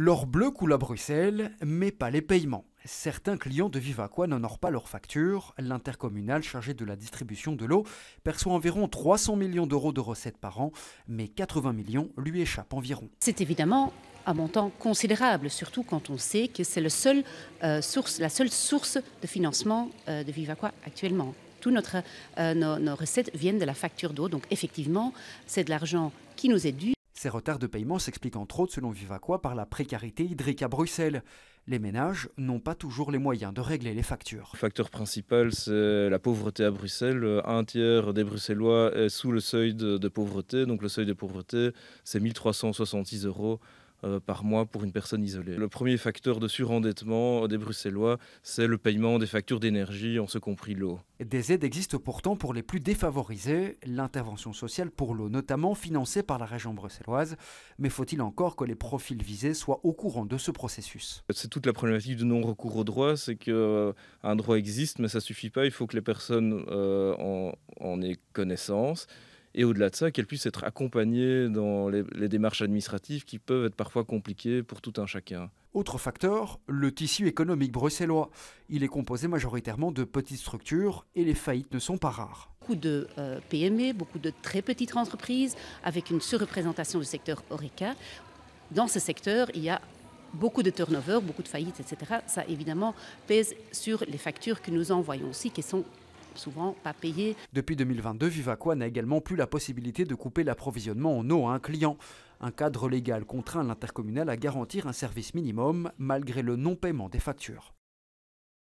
L'or bleu coule à Bruxelles, mais pas les paiements. Certains clients de Vivaqua n'honorent pas leurs factures. L'intercommunal chargé de la distribution de l'eau perçoit environ 300 millions d'euros de recettes par an, mais 80 millions lui échappent environ. C'est évidemment un montant considérable, surtout quand on sait que c'est la seule source de financement de Vivaqua actuellement. Toutes nos recettes viennent de la facture d'eau, donc effectivement, c'est de l'argent qui nous est dû. Ces retards de paiement s'expliquent entre autres, selon Vivaqua, par la précarité hydrique à Bruxelles. Les ménages n'ont pas toujours les moyens de régler les factures. Le facteur principal, c'est la pauvreté à Bruxelles. Un tiers des Bruxellois est sous le seuil de pauvreté. Donc le seuil de pauvreté, c'est 1 366 € par mois pour une personne isolée. Le premier facteur de surendettement des Bruxellois, c'est le paiement des factures d'énergie, en ce compris l'eau. Des aides existent pourtant pour les plus défavorisés, l'intervention sociale pour l'eau notamment financée par la région bruxelloise. Mais faut-il encore que les profils visés soient au courant de ce processus? C'est toute la problématique du non-recours au droit, c'est qu'un droit existe, mais ça ne suffit pas, il faut que les personnes en aient connaissance. Et au-delà de ça, qu'elles puissent être accompagnées dans les démarches administratives qui peuvent être parfois compliquées pour tout un chacun. Autre facteur, le tissu économique bruxellois. Il est composé majoritairement de petites structures et les faillites ne sont pas rares. Beaucoup de PME, beaucoup de très petites entreprises avec une surreprésentation du secteur HoReCa. Dans ce secteur, il y a beaucoup de turnover, beaucoup de faillites, etc. Ça, évidemment, pèse sur les factures que nous envoyons aussi, qui sont souvent pas payés. Depuis 2022, Vivaqua n'a également plus la possibilité de couper l'approvisionnement en eau à un client. Un cadre légal contraint l'intercommunal à garantir un service minimum malgré le non-paiement des factures.